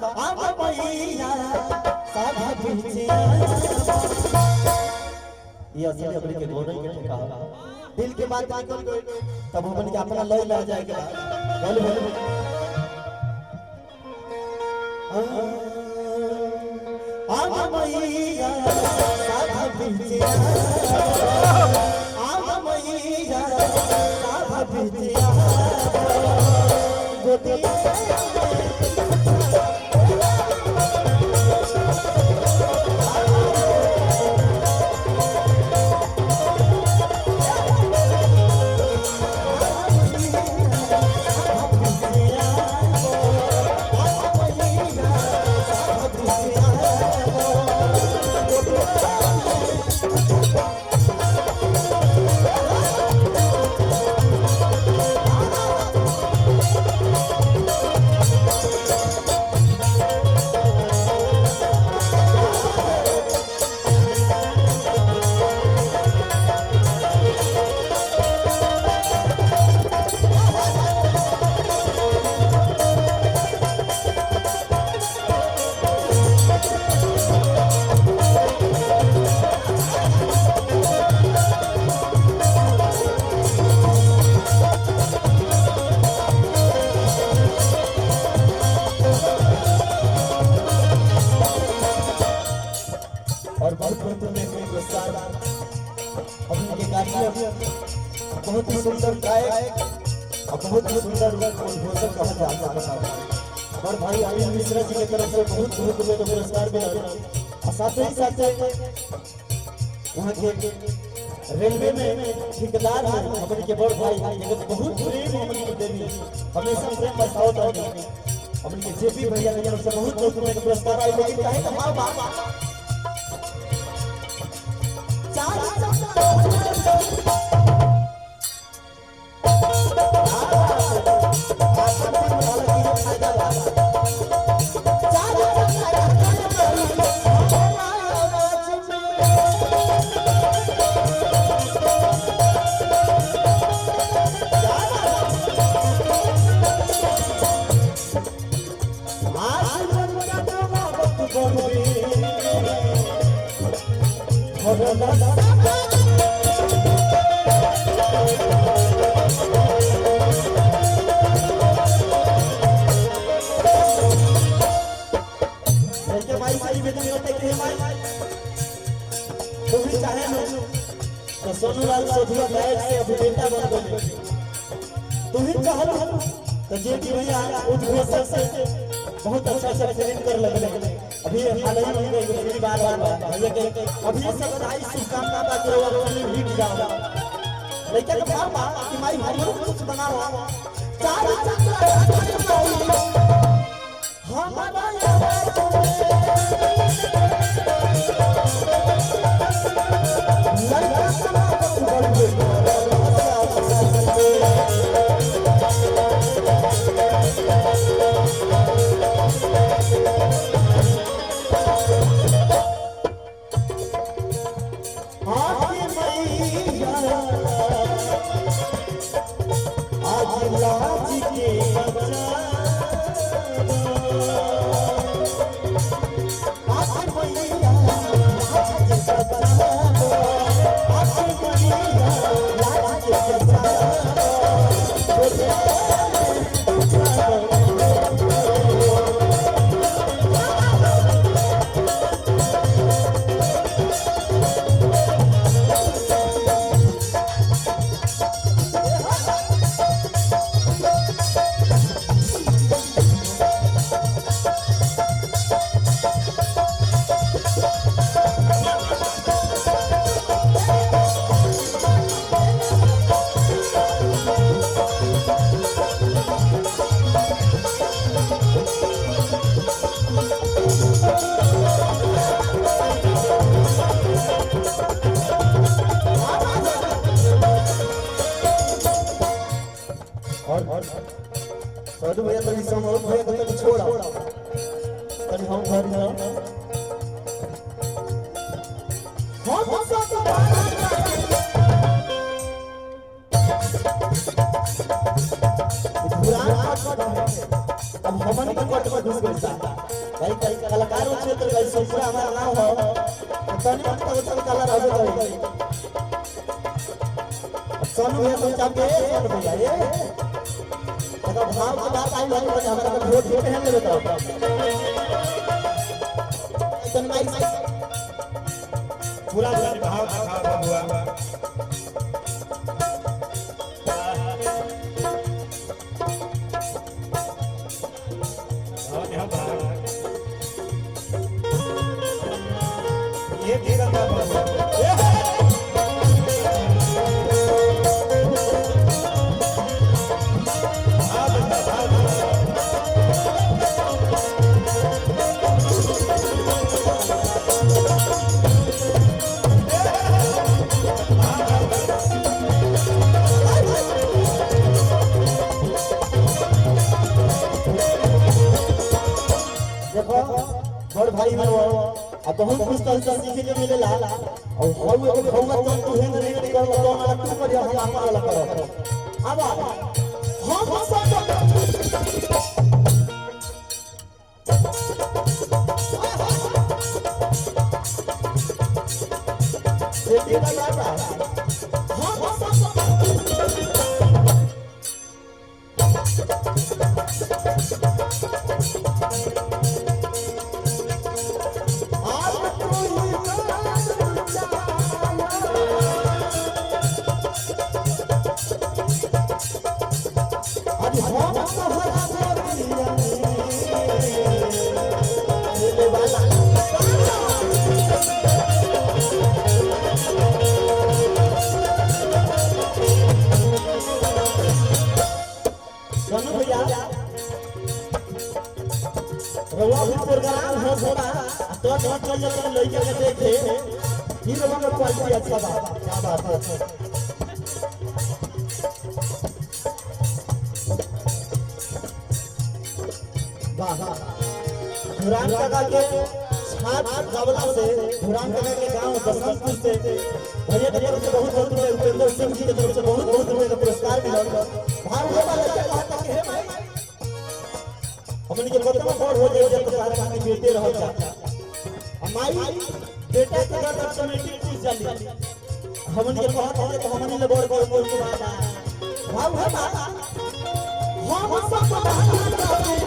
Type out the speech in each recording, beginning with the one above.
बा आम मैया साधा पीछे ये असली अपने के गोरे के कहा दिल के बात निकल गई तब हमन के अपना लय ला जाएगा बोल बोल आम मैया साधा पीछे आम मैया साधा पीछे गोदी और बहुत ही सुंदर गायक और बहुत ही सुंदर घोषक कहा जाता है और भाई अनिल मिश्रा जी की तरफ से बहुत बहुत पुरस्कार मिला और साथ ही साथ वहाँ के रेलवे में ठेकेदार हैं हमारे के बड़ भाई जगत बहुत प्रेम हमारे के देवी हमेशा प्रेम बरसावत रहे हमारे के जेपी भैया की तरफ से बहुत बहुत पुरस्कार आए लेकिन कहे तो मां बाप तो सोनूलाल सोधिया गायक से अभिनेता बन गए तुम ही चाहत तो जेपी भैया उद्घोषक से बहुत अच्छा फिल्म कर लगे अभी हाल ही में मेरी बार भैया के अभी सब बधाई शुभकामना बा के फिल्म हिट जाओ लेकिन पापा कि माई हमरो कुछ बनाओ चार हमारा साधु भैया तनी समझ भैया को तनी छोड़ा तनी हम घर जाओ हम सब पुराना अब हमन हमर कोट में घुस गइल था भाई कई कलाकार क्षेत्र का संपूर्ण हमारा नाम हो तनी मत तो कला रह गई सोनू भैया समझा के सोनू भैया ये तो भाव की बात आई है हमारा को वोट देते हैं मेरे तो तन भाई पूरा भाव दिखा हुआ ये भी बड़ भाई में वो अब बहुत कुछ तो सीखे के मिले ला और हम एक भौवा तो है नहीं निकल तो वाला कुछ पर हम आपा वाला करो अब हम सब ये का लाता हम सब रवा भी प्रोग्राम हो थोड़ा तो चल जाते लड़के के देखे फिर रवा का क्वालिटी अच्छा बात क्या बात है वाह धुरान काका के छाप गावला से धुरान काका के गांव बसंतपुर से भैया की तरफ से बहुत बहुत रुपए उपेंद्र सिंह जी की तरफ से बहुत बहुत रुपए का पुरस्कार मिला भाव होगा लड़का कहता कि हे भाई हमन के बतवा बड़ हो जाए जब सारा काम बेटे रह जा हमारी बेटा के घर तक कमेटी पूछ जाली हमन के कहत है तो हमन ले बड़ बड़ बोल के भाव है बात हम सब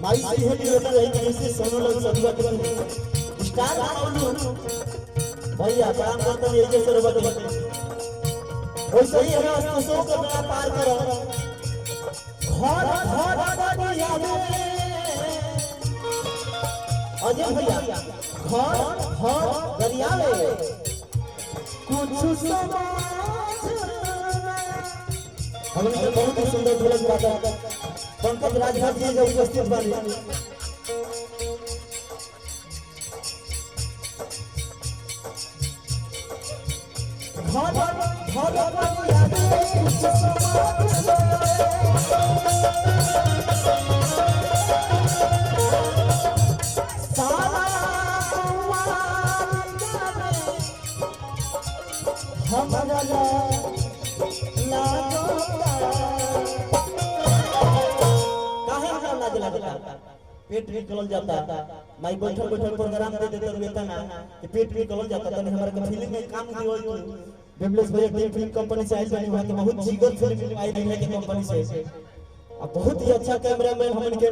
माई से है कि होता है कि इसे सोनो लोग सदुआ के स्टार बोलू भैया काम करता है ये सर बट वैसे ही हमें अस्तों का बेड़ा पार करो घर घर बढ़िया अजय भैया घर घर दरिया में कुछ समाज हमने बहुत ही सुंदर ढोलक बाजा पंकज राजभर जी जो उपस्थित बने पेट भी निकल जाता माई बैठल बैठल प्रोग्राम दे देते वेतन कि पेट भी निकल जाता तने हमरा के फिल्म में काम दियो बेबलेस भैया टीम फिल्म कंपनी से आइल बनी वहां के बहुत जीगर फिल्म आई है के कंपनी से अब बहुत ही अच्छा कैमरामैन हमन के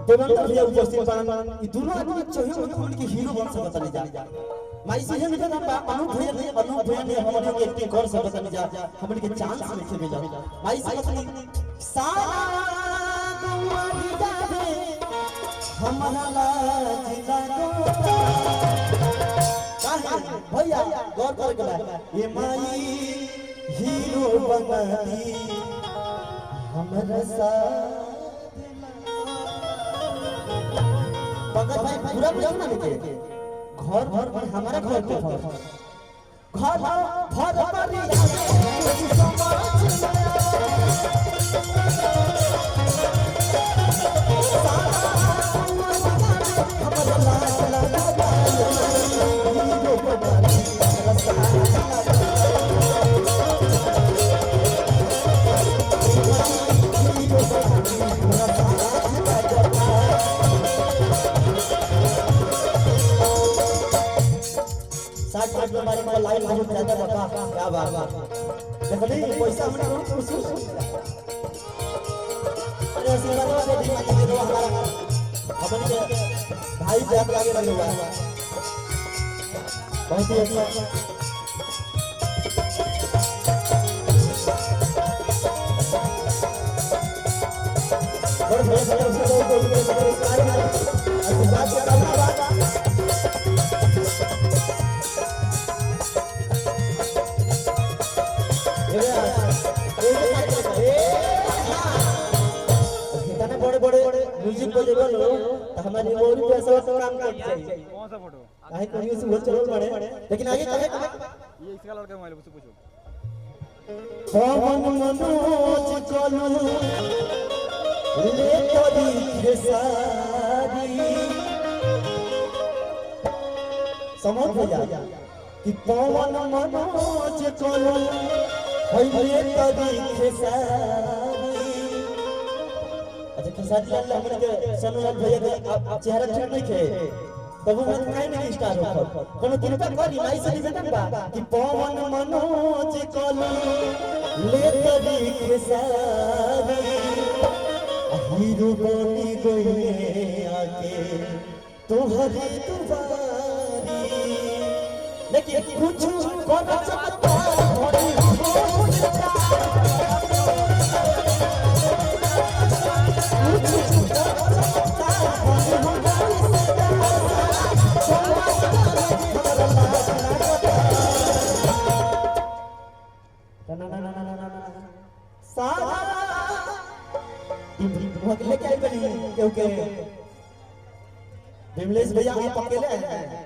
देवेंद्र भैया उपस्थित बारन ई दोनों आदमी चाहिए हमन के हीरो बन सकत नहीं जा माई से हम जब अनु भैया ने हमन के एक्टिंग कर सकत नहीं जा हमन के चांस नहीं मिला माई से मतलब सारा हमारा लाज लगोता भैया गौर करके ये माई हीरो बना दी हमारा साथ पंकज भाई पूरा बुझाओ ना लेके घर घर में हमारा घर के घर घर परिया कुछ समाज साठ के बारे में लाइन बहुत ज्यादा बता क्या बात देखली पैसा हमने बहुत खुश अरे आशीर्वाद वाले दिन में दे दो हमारा अपन के भाई जान आगे लगे हुआ है बहुत ही अच्छा और मैं सबसे कोई कार्य आशीर्वाद का धन्यवाद बड़े म्यूजिक को जब लो तो हमारी और पैसा सब काम कर चाहिए कौन सा फोटो काहे कहीं से बोल चलो बड़े लेकिन आगे कहे ये इसका लड़का मोबाइल मुझसे पूछो पवन मनोज चलो ले तोरी खेसारी समझ भैया कि पवन मनोज चलो ले तोरी खेसारी अच्छा खेसारी लाल हमरे के सनुलाल भैया के आप चेहरा ठीक नहीं थे तब हम काहे नहीं स्टार हो कोनो कृपा करी माई से निवेदन बा कि पवन मनोज कलो ले तरी खेसारी हीरो बनी गई आके तोहरी दुआरी लेकिन कुछ कोन चमत्कार होई हो लेके आई बनी क्योंकि विमलेश भैया आप अकेले हैं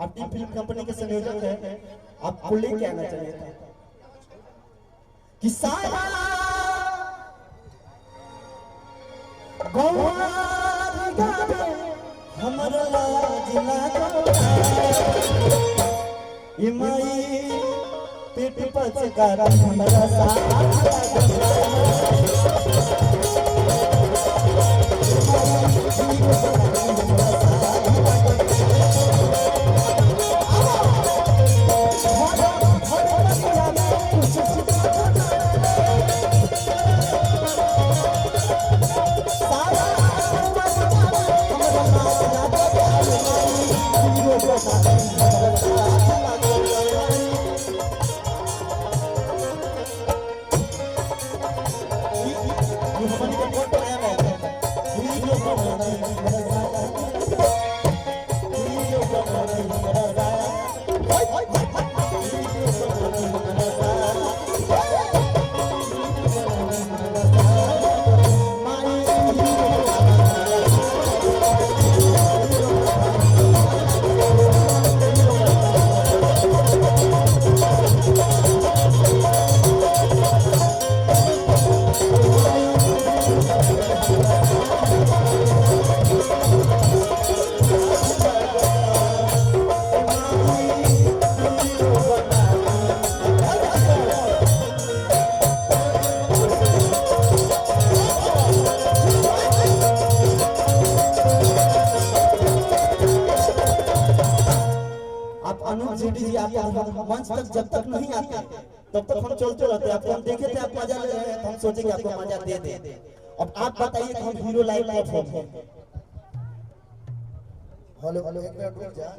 आपकी फिल्म कंपनी के संयोजक है आपको लेके आना चाहिए था कि सारा गौर गावे हमरा लाज लागो इमाई पेट पचकार हमरा साथ मंच तक जब तक नहीं आते तब तक हम चलते रहते हैं। हम देखे थे आप मजा ले रहे हैं तो हम सोचे कि आपको मजा दे दे। अब आप बताइए कि हम हीरो लाइव प्लेटफॉर्म है। हेलो एक मिनट रुक जा।